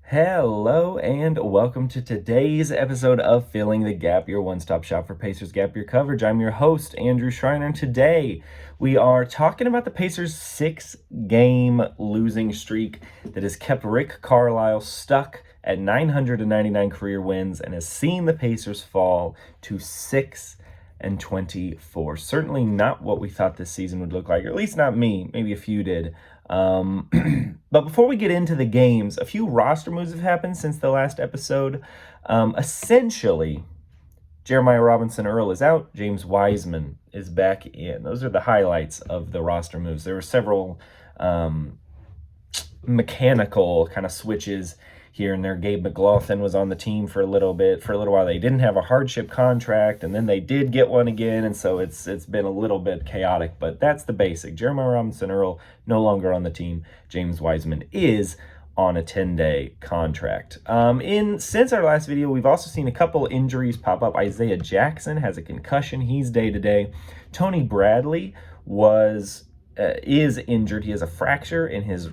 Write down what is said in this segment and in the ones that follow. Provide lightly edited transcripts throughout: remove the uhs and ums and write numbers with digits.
Hello and welcome to today's episode of Filling the Gap, your one-stop shop for Pacers Gap Year coverage. I'm your host, Andrew Schreiner, and today we are talking about the Pacers' 6-game losing streak that has kept Rick Carlisle stuck at 999 career wins and has seen the Pacers fall to 6-24. Certainly not what we thought this season would look like, or at least not me. Maybe a few did. But before we get into the games, a few roster moves have happened since the last episode. Essentially, Jeremiah Robinson-Earl is out. James Wiseman is back in. Those are the highlights of the roster moves. There were several mechanical kind of switches here and there. Gabe McLaughlin was on the team for a little while. They didn't have a hardship contract, and then they did get one again, and so it's been a little bit chaotic, but that's the basic. Jeremiah Robinson-Earl no longer on the team. James Wiseman is on a 10-day contract. Since our last video, we've also seen a couple injuries pop up. Isaiah Jackson has a concussion. He's day-to-day. Tony Bradley is injured. He has a fracture in his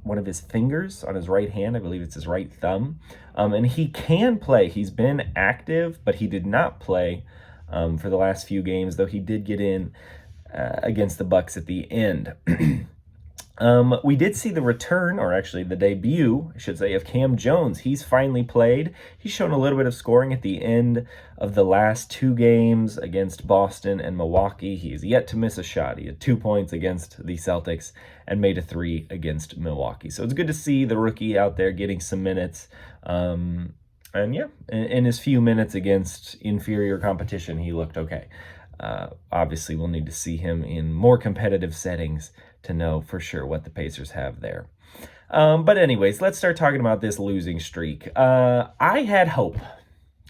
one of his fingers on his right hand. I believe it's his right thumb. And he can play. He's been active, but he did not play for the last few games, though he did get in against the Bucks at the end. We did see the return, or actually the debut, I should say, of Cam Jones. He's finally played. He's shown a little bit of scoring at the end of the last two games against Boston and Milwaukee. He is yet to miss a shot. He had 2 points against the Celtics and made a 3 against Milwaukee. So it's good to see the rookie out there getting some minutes. And yeah, in his few minutes against inferior competition, he looked okay. Obviously, we'll need to see him in more competitive settings to know for sure what the Pacers have there. But anyways, let's start talking about this losing streak. I had hope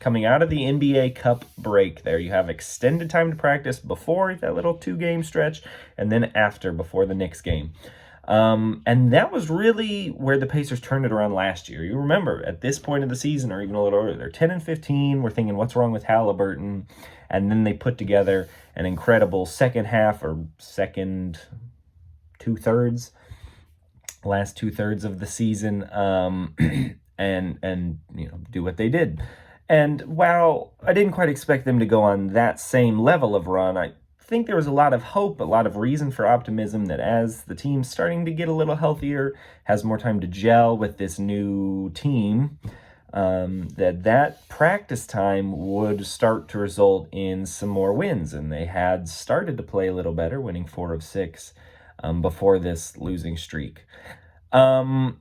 coming out of the NBA Cup break there. You have extended time to practice before that little 2-game stretch and then after, before the Knicks game. And that was really where the Pacers turned it around last year. You remember, at this point of the season, or even a little earlier, they're 10-15. We're thinking, what's wrong with Halliburton? And then they put together an incredible second half, or second last two-thirds of the season, and do what they did. And while I didn't quite expect them to go on that same level of run, I think there was a lot of hope, a lot of reason for optimism that as the team's starting to get a little healthier, has more time to gel with this new team, that practice time would start to result in some more wins. And they had started to play a little better, winning 4 of 6 before this losing streak. And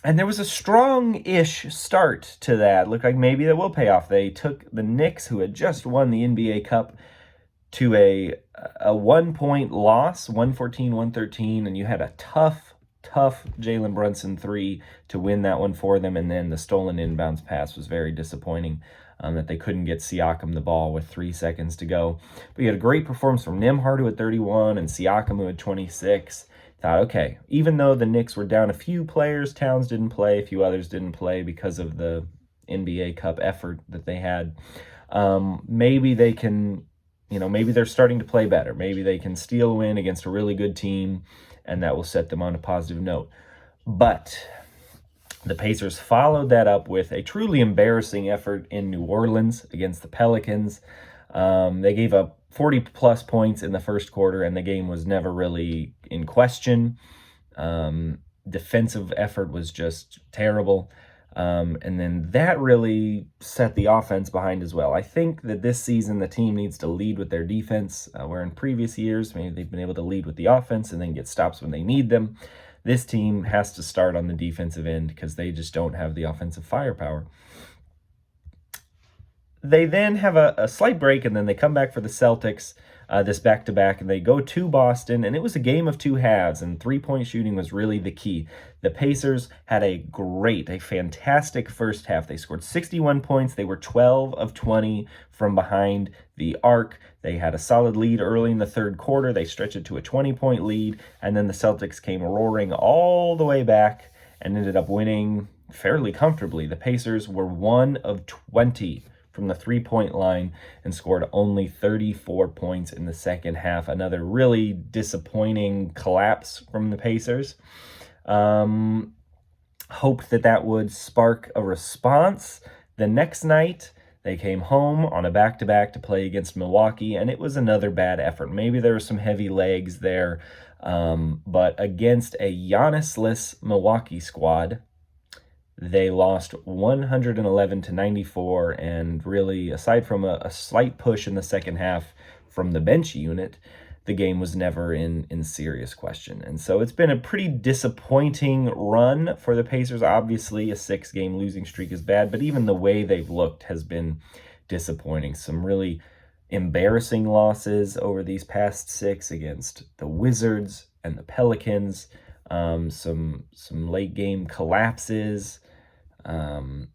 there was a strong-ish start to that. Looked like maybe that will pay off. They took the Knicks, who had just won the NBA Cup, to a 1-point loss, 114-113, and you had a tough Jalen Brunson 3 to win that one for them, and then the stolen inbounds pass was very disappointing, that they couldn't get Siakam the ball with 3 seconds to go. But you had a great performance from Nembhard, who had 31, and Siakam, who had 26. Thought, okay, even though the Knicks were down a few players, Towns didn't play, a few others didn't play because of the NBA Cup effort that they had, maybe they can, maybe they're starting to play better. Maybe they can steal a win against a really good team, and that will set them on a positive note. But the Pacers followed that up with a truly embarrassing effort in New Orleans against the Pelicans. They gave up 40-plus points in the first quarter, and the game was never really in question. Defensive effort was just terrible. And then that really set the offense behind as well. I think that this season the team needs to lead with their defense, where in previous years maybe they've been able to lead with the offense and then get stops when they need them. This team has to start on the defensive end because they just don't have the offensive firepower. They then have a slight break, and then they come back for the Celtics, this back-to-back, and they go to Boston, and it was a game of two halves, and three-point shooting was really the key. The Pacers had a fantastic first half. They scored 61 points. They were 12 of 20 from behind the arc. They had a solid lead early in the third quarter. They stretched it to a 20-point lead, and then the Celtics came roaring all the way back and ended up winning fairly comfortably. The Pacers were 1 of 20 from the three-point line and scored only 34 points in the second half. Another really disappointing collapse from the Pacers. Hoped that that would spark a response. The next night, they came home on a back-to-back to play against Milwaukee, and it was another bad effort. Maybe there were some heavy legs there, but against a Giannis-less Milwaukee squad, they lost 111-94, and really, aside from a slight push in the second half from the bench unit, the game was never in serious question. And so it's been a pretty disappointing run for the Pacers. Obviously, a 6-game losing streak is bad, but even the way they've looked has been disappointing. Some really embarrassing losses over these past 6 against the Wizards and the Pelicans. Some late game collapses. And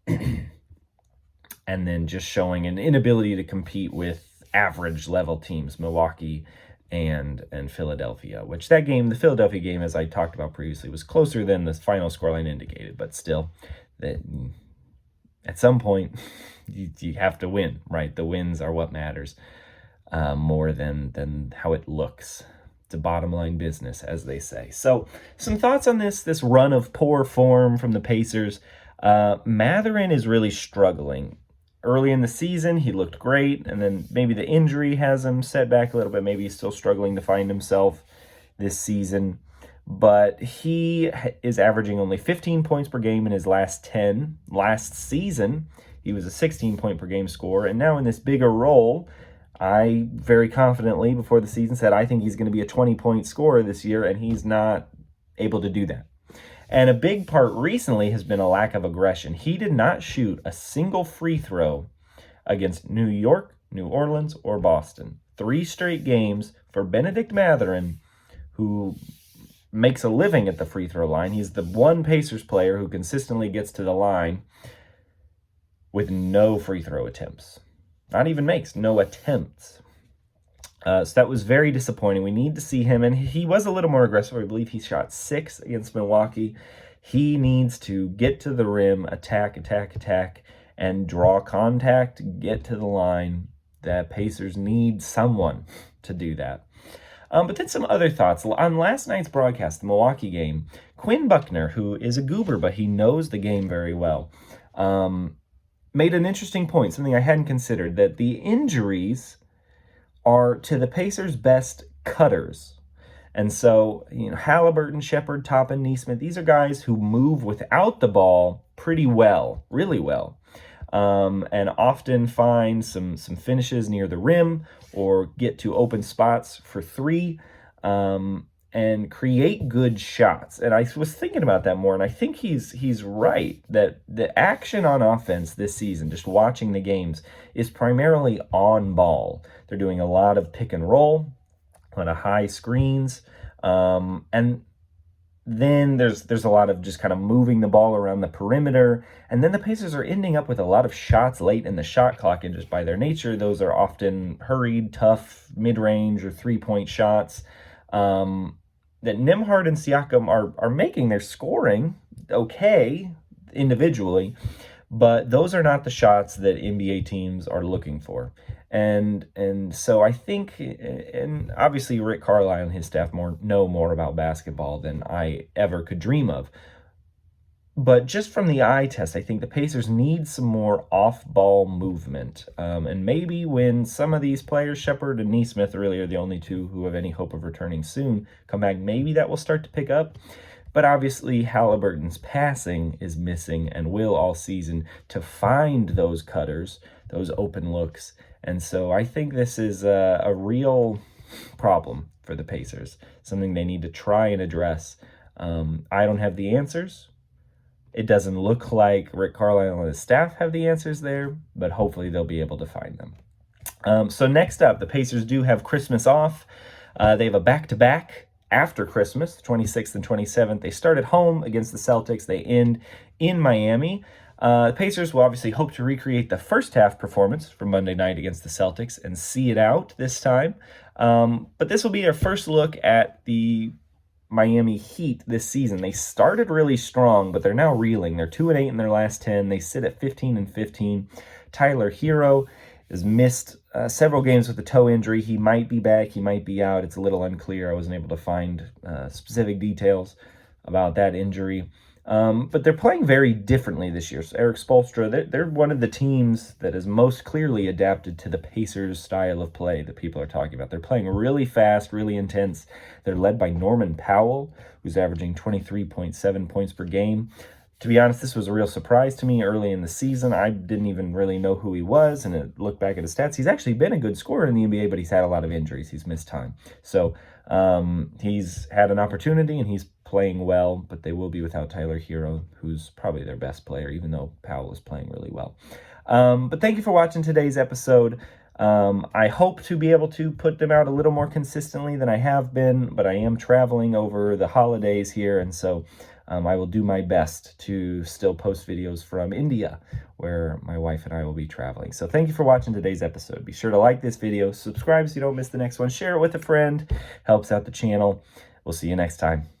then just showing an inability to compete with average level teams, Milwaukee and Philadelphia, which that game, the Philadelphia game, as I talked about previously, was closer than the final scoreline indicated, but still, that at some point you have to win, right? The wins are what matters more than how it looks. It's a bottom line business, as they say. So some thoughts on this run of poor form from the Pacers. Mathurin is really struggling. Early in the season, he looked great, and then maybe the injury has him set back a little bit. Maybe he's still struggling to find himself this season. But he is averaging only 15 points per game in his last 10. Last season, he was a 16-point per game scorer, and now in this bigger role, I very confidently, before the season, said I think he's going to be a 20-point scorer this year, and he's not able to do that. And a big part recently has been a lack of aggression. He did not shoot a single free throw against New York, New Orleans, or Boston. 3 straight games for Benedict Mathurin, who makes a living at the free throw line. He's the one Pacers player who consistently gets to the line with no free throw attempts. Not even makes, no attempts. So that was very disappointing. We need to see him, and he was a little more aggressive. I believe he shot 6 against Milwaukee. He needs to get to the rim, attack, and draw contact, get to the line. The Pacers need someone to do that. But then some other thoughts. On last night's broadcast, the Milwaukee game, Quinn Buckner, who is a goober, but he knows the game very well, made an interesting point, something I hadn't considered, that the injuries are to the Pacers' best cutters. And so, Halliburton, Shepherd, Toppin, Nesmith, these are guys who move without the ball pretty well, really well, and often find some finishes near the rim or get to open spots for 3 and create good shots. And I was thinking about that more, and I think he's right that the action on offense this season, just watching the games, is primarily on ball. They're doing a lot of pick and roll, a lot of high screens, and then there's a lot of just kind of moving the ball around the perimeter. And then the Pacers are ending up with a lot of shots late in the shot clock, and just by their nature, those are often hurried, tough, mid-range or 3-point shots. That Nembhard and Siakam are making. Their scoring okay individually, but those are not the shots that NBA teams are looking for. And so I think, and obviously Rick Carlisle and his staff know more about basketball than I ever could dream of. But just from the eye test, I think the Pacers need some more off-ball movement. And maybe when some of these players, Shepherd and Nesmith really are the only 2 who have any hope of returning soon, come back, maybe that will start to pick up. But obviously Halliburton's passing is missing and will all season to find those cutters, those open looks. And so I think this is a real problem for the Pacers, something they need to try and address. I don't have the answers. It doesn't look like Rick Carlisle and his staff have the answers there, but hopefully they'll be able to find them. So next up, the Pacers do have Christmas off. They have a back-to-back after Christmas, the 26th and 27th. They start at home against the Celtics. They end in Miami. The Pacers will obviously hope to recreate the first half performance from Monday night against the Celtics and see it out this time. But this will be our first look at the Miami Heat this season. They started really strong, but they're now reeling. They're 2-8 in their last 10. They sit at 15-15. Tyler Hero has missed several games with a toe injury. He might be back. He might be out. It's a little unclear. I wasn't able to find specific details about that injury. But they're playing very differently this year. So Eric Spoelstra, they're one of the teams that is most clearly adapted to the Pacers' style of play that people are talking about. They're playing really fast, really intense. They're led by Norman Powell, who's averaging 23.7 points per game. To be honest, this was a real surprise to me early in the season. I didn't even really know who he was, and look back at his stats. He's actually been a good scorer in the NBA, but he's had a lot of injuries. He's missed time. So he's had an opportunity, and he's playing well, but they will be without Tyler Hero, who's probably their best player, even though Powell is playing really well. But thank you for watching today's episode. I hope to be able to put them out a little more consistently than I have been, but I am traveling over the holidays here, and so I will do my best to still post videos from India, where my wife and I will be traveling. So thank you for watching today's episode. Be sure to like this video, subscribe so you don't miss the next one, share it with a friend, helps out the channel. We'll see you next time.